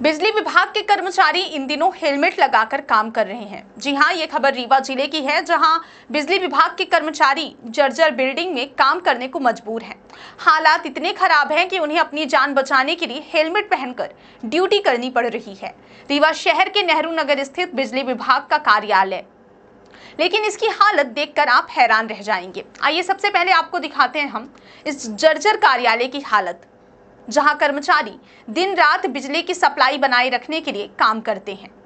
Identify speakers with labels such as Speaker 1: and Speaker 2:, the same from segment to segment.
Speaker 1: बिजली विभाग के कर्मचारी इन दिनों हेलमेट लगाकर काम कर रहे हैं। जी हां, ये खबर रीवा जिले की है, जहां बिजली विभाग के कर्मचारी जर्जर बिल्डिंग में काम करने को मजबूर हैं। हालात इतने खराब हैं कि उन्हें अपनी जान बचाने के लिए हेलमेट पहनकर ड्यूटी करनी पड़ रही है। रीवा शहर के नेहरू नगर स्थित बिजली विभाग का कार्यालय, लेकिन इसकी हालत देखकर आप हैरान रह जाएंगे। आइए सबसे पहले आपको दिखाते हैं हम इस जर्जर कार्यालय की हालत, जहां कर्मचारी दिन रात बिजली की सप्लाई बनाए रखने के लिए काम करते हैं।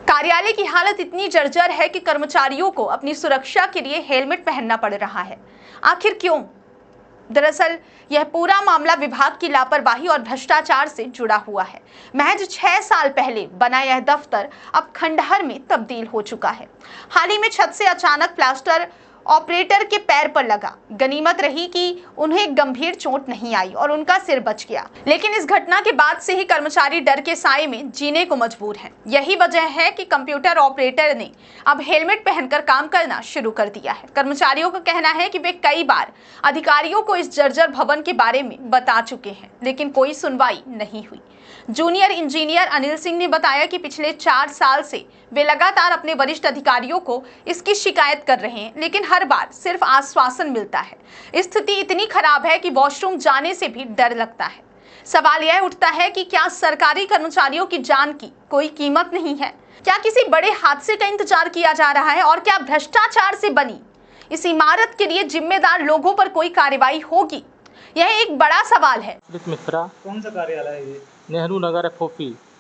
Speaker 1: कार्यालय की हालत इतनी जर्जर है कि कर्मचारियों को अपनी सुरक्षा के लिए हेलमेट पहनना पड़ रहा है। आखिर क्यों? दरअसल यह पूरा मामला विभाग की लापरवाही और भ्रष्टाचार से जुड़ा हुआ है। महज 6 साल पहले बना यह दफ्तर अब खंडहर में तब्दील हो चुका है। हाल ही में छत से अचानक प्लास्टर ऑपरेटर के पैर पर लगा। गनीमत रही कि उन्हें गंभीर चोट नहीं आई और उनका सिर बच गया, लेकिन इस घटना के बाद से ही कर्मचारी डर के साए में जीने को मजबूर हैं। यही वजह है कि कंप्यूटर ऑपरेटर ने अब हेलमेट पहनकर काम करना शुरू कर दिया है। कर्मचारियों का कहना है कि वे कई बार अधिकारियों को इस जर्जर भवन के बारे में बता चुके हैं, लेकिन कोई सुनवाई नहीं हुई। जूनियर इंजीनियर अनिल सिंह ने बताया कि पिछले 4 साल से वे लगातार अपने वरिष्ठ अधिकारियों को इसकी शिकायत कर रहे हैं, लेकिन हर बार सिर्फ आश्वासन मिलता है। स्थिति इतनी खराब है कि वॉशरूम जाने से भी डर लगता है। सवाल यह उठता है कि क्या सरकारी कर्मचारियों की जान की कोई कीमत नहीं है? क्या किसी बड़े हादसे का इंतजार किया जा रहा है? और क्या भ्रष्टाचार से बनी इस इमारत के लिए जिम्मेदार लोगों पर कोई कार्रवाई होगी? यह एक बड़ा सवाल है।
Speaker 2: मिश्रा,
Speaker 3: कौन सा कार्यालय है ये?
Speaker 2: नेहरू नगर FOP।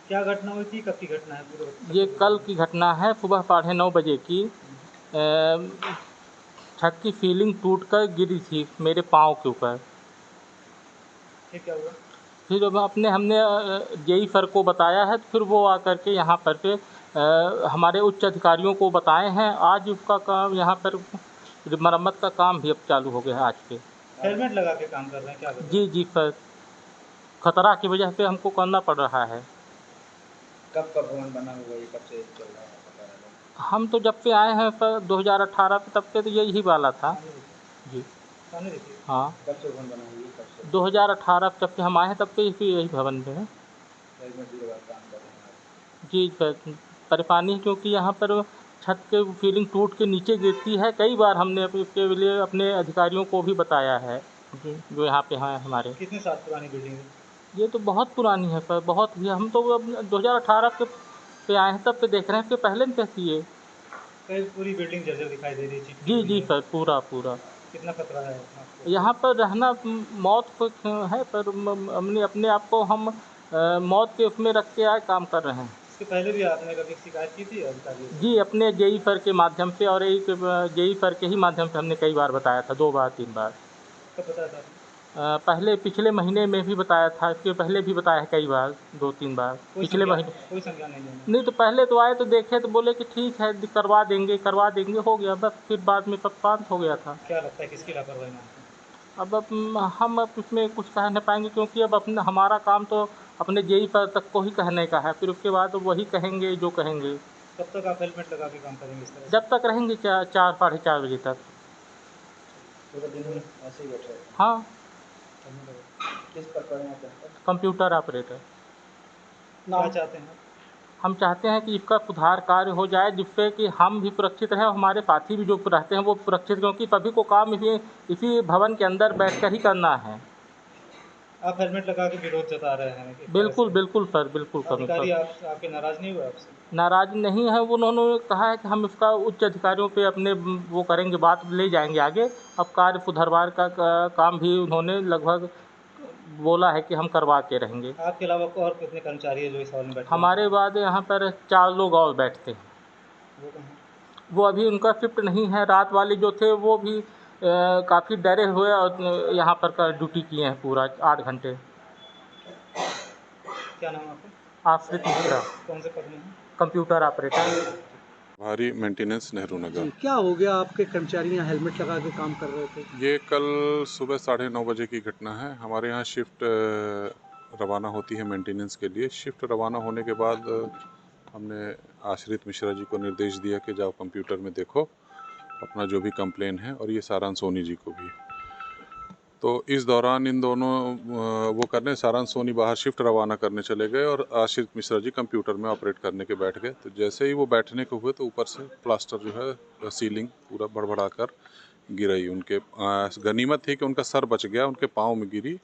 Speaker 3: क्या घटना हुई थी, कब की घटना है? पूरे
Speaker 2: ये कल की घटना है, सुबह 9:30 बजे की। छत की सीलिंग टूटकर गिरी थी मेरे पाँव के ऊपर।
Speaker 3: फिर क्या हुआ?
Speaker 2: फिर हमने जेई सर को बताया है, तो फिर वो आकर के यहाँ पर पे हमारे उच्च अधिकारियों को बताए हैं। आज उसका काम यहाँ पर मरम्मत का काम भी अब चालू हो गया है आज पे।
Speaker 3: हेलमेट लगा के काम कर रहे हैं क्या?
Speaker 2: जी सर, खतरा की वजह से हमको करना पड़ रहा है।
Speaker 3: कब का भवन बना हुआ है, कब से चल रहा है?
Speaker 2: हम तो जब से आए हैं सर 2018 पे, तब से तो यही वाला था जी। हाँ,
Speaker 3: कब से भवन बना हुआ है? कब से?
Speaker 2: 2018 जब से हम आए हैं तब से यही भवन में है
Speaker 3: हेलमेट भी लगा के काम कर रहे हैं
Speaker 2: जी सर। परेशानी क्योंकि यहाँ पर छत के सीलिंग टूट के नीचे गिरती है। कई बार हमने इसके लिए अपने अधिकारियों को भी बताया है जो यहाँ पे हैं हमारे।
Speaker 3: कितने साल पुरानी बिल्डिंग है?
Speaker 2: ये तो बहुत पुरानी है सर, बहुत ही। हम तो अब 2018 के पे आए हैं, तब पे देख रहे हैं कि पहले में कैसी है।
Speaker 3: पूरी बिल्डिंग जर्जर दिखाई दे रही थी।
Speaker 2: जी सर, पूरा।
Speaker 3: कितना खतरा है आपको?
Speaker 2: यहाँ पर रहना मौत को है, पर हमने अपने आप को हम मौत के उसमें रख के आए काम कर रहे हैं।
Speaker 3: इसके पहले भी आपने कभी शिकायत की थी अधिकारियों से?
Speaker 2: जी, अपने जेई सर के माध्यम से, और एक जेई सर के ही माध्यम से हमने कई बार बताया था, 2 बार 3 बार।
Speaker 3: कब बताया था?
Speaker 2: पहले पिछले महीने में भी बताया था, इसके पहले भी बताया है कई बार, 2-3 बार पिछले महीने।
Speaker 3: कोई संज्ञान नहीं लेना?
Speaker 2: नहीं, तो पहले तो आए तो देखे तो बोले कि ठीक है, करवा देंगे हो गया बस। फिर बाद में सब शांत हो गया था।
Speaker 3: क्या लगता है किसकी लापरवाही मानते हैं?
Speaker 2: अब हम उसमें कुछ कह नहीं पाएंगे, क्योंकि अब हमारा काम तो अपने जेई पर तक को ही कहने का है। फिर उसके बाद वही कहेंगे जो कहेंगे।
Speaker 3: कब तक आप हेलमेट लगा के काम करेंगे इस तरह?
Speaker 2: जब तक रहेंगे 4-4:30 बजे तक।
Speaker 3: पूरे दिन में ऐसे ही बैठे?
Speaker 2: हाँ,
Speaker 3: किस प्रकार में आप
Speaker 2: कंप्यूटर ऑपरेटर।
Speaker 3: क्या चाहते हैं?
Speaker 2: हम चाहते हैं कि इसका सुधार कार्य हो जाए, जिससे कि हम भी सुरक्षित रहें और हमारे साथी भी जो रहते हैं वो सुरक्षित, क्योंकि सभी को काम इसी भवन के अंदर बैठकर ही करना है।
Speaker 3: आप हेलमेट लगा के विरोध जता रहे हैं?
Speaker 2: बिल्कुल सर, बिल्कुल
Speaker 3: अधिकारी
Speaker 2: करूँगा।
Speaker 3: आपके नाराज नहीं हुए आपसे?
Speaker 2: नाराज नहीं है, उन्होंने कहा है कि हम इसका उच्च अधिकारियों पे अपने वो करेंगे, बात ले जाएंगे आगे। अब कार्य सुधारवार का काम भी उन्होंने लगभग बोला है कि हम करवा के रहेंगे।
Speaker 3: आपके अलावा और कितने कर्मचारी हैं जो इस हॉल में बैठे?
Speaker 2: हमारे बाद यहाँ पर 4 लोग और बैठते हैं।
Speaker 3: वो कहाँ?
Speaker 2: वो अभी उनका शिफ्ट नहीं है। रात वाले जो थे वो भी काफ़ी डरे हुए और यहाँ पर ड्यूटी किए हैं पूरा 8 घंटे।
Speaker 3: क्या नाम है आपका?
Speaker 2: आश्रित मिश्रा,
Speaker 3: कौन से पद में है?
Speaker 2: Computer operator.
Speaker 4: भारी मेंटेनेंस नेहरू नगर।
Speaker 5: क्या हो गया? आपके कर्मचारी यहाँ हेलमेट लगा के काम कर रहे थे।
Speaker 4: ये कल सुबह 9:30 बजे की घटना है। हमारे यहाँ शिफ्ट रवाना होती है मेंटेनेंस के लिए। शिफ्ट रवाना होने के बाद हमने आश्रित मिश्रा जी को निर्देश दिया कि जाओ कंप्यूटर में देखो अपना जो भी कंप्लेन है, और ये सारांश सोनी जी को भी। तो इस दौरान इन दोनों वो करने सारांश सोनी बाहर शिफ्ट रवाना करने चले गए और आश्रित मिश्रा जी कंप्यूटर में ऑपरेट करने के बैठ गए। तो जैसे ही वो बैठने को हुए तो ऊपर से प्लास्टर जो है सीलिंग पूरा भड़बड़ा कर गिरी। उनके गनीमत थी कि उनका सर बच गया, उनके पाँव में गिरी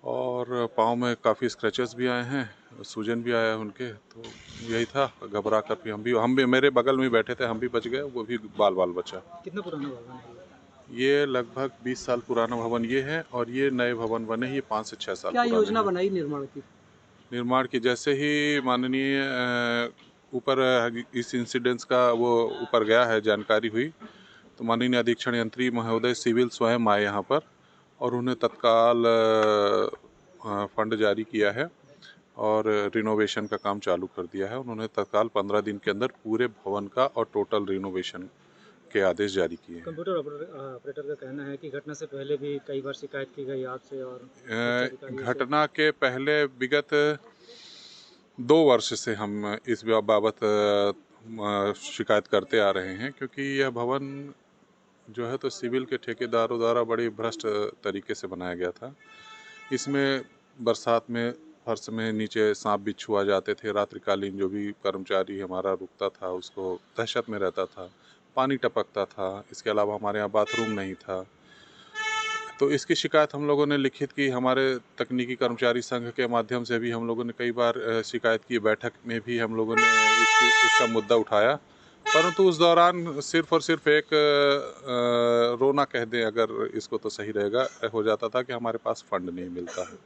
Speaker 4: और पाँव में काफ़ी स्क्रैचेस भी आए हैं, सूजन भी आया है उनके। तो यही था, घबरा कर भी हम भी मेरे बगल में बैठे थे, हम भी बच गए, वो भी बाल बाल बचा।
Speaker 3: कितना पुराना भवन है?
Speaker 4: ये लगभग 20 साल पुराना भवन ये है, और ये नए भवन बने ही 5 से 6 साल
Speaker 5: क्या
Speaker 4: पुराने
Speaker 5: योजना
Speaker 4: हैं।
Speaker 5: बनाई निर्माण की?
Speaker 4: निर्माण की जैसे ही माननीय ऊपर इस इंसिडेंस का वो ऊपर गया है, जानकारी हुई, तो माननीय अधीक्षण यंत्री महोदय सिविल स्वयं आए यहाँ पर और उन्हें तत्काल फंड जारी किया है और रिनोवेशन का काम चालू कर दिया है। उन्होंने तत्काल 15 दिन के अंदर पूरे भवन का और टोटल रिनोवेशन के आदेश जारी किए हैं।
Speaker 3: कंप्यूटर ऑपरेटर का कहना है कि घटना से पहले भी कई बार शिकायत की गई आपसे और
Speaker 4: घटना के पहले विगत 2 वर्ष से हम इस बाबत शिकायत करते आ रहे हैं, क्योंकि यह भवन जो है तो सिविल के ठेकेदारों द्वारा बड़ी भ्रष्ट तरीके से बनाया गया था। इसमें बरसात में फर्श में नीचे सांप बिच्छू आ जाते थे, रात्रिकालीन जो भी कर्मचारी हमारा रुकता था उसको दहशत में रहता था, पानी टपकता था। इसके अलावा हमारे यहाँ बाथरूम नहीं था। तो इसकी शिकायत हम लोगों ने लिखित की, हमारे तकनीकी कर्मचारी संघ के माध्यम से भी हम लोगों ने कई बार शिकायत की, बैठक में भी हम लोगों ने इसका मुद्दा उठाया, परंतु उस दौरान सिर्फ और सिर्फ एक रोना कह दें अगर इसको तो सही रहेगा, हो जाता था कि हमारे पास फंड नहीं मिलता है।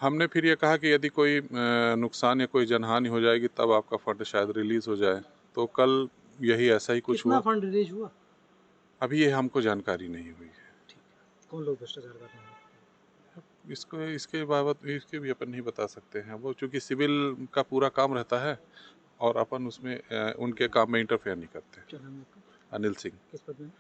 Speaker 4: हमने फिर ये कहा कि यदि कोई नुकसान या कोई जनहानि हो जाएगी तब आपका फंड शायद रिलीज़ हो जाए। तो कल यही ऐसा ही कुछ हुआ।
Speaker 5: कितना फंड रिलीज हुआ?
Speaker 4: अभी ये हमको जानकारी नहीं हुई है।
Speaker 3: कौन लोग भ्रष्टाचार कर रहे हैं?
Speaker 4: इसके बाबत इसके भी अपन नहीं बता सकते हैं। वो चूँकि सिविल का पूरा काम रहता है और अपन उसमें उनके काम में इंटरफेयर नहीं करते।
Speaker 3: क्या नाम है आपका?
Speaker 4: अनिल सिंह।
Speaker 3: किस पद में?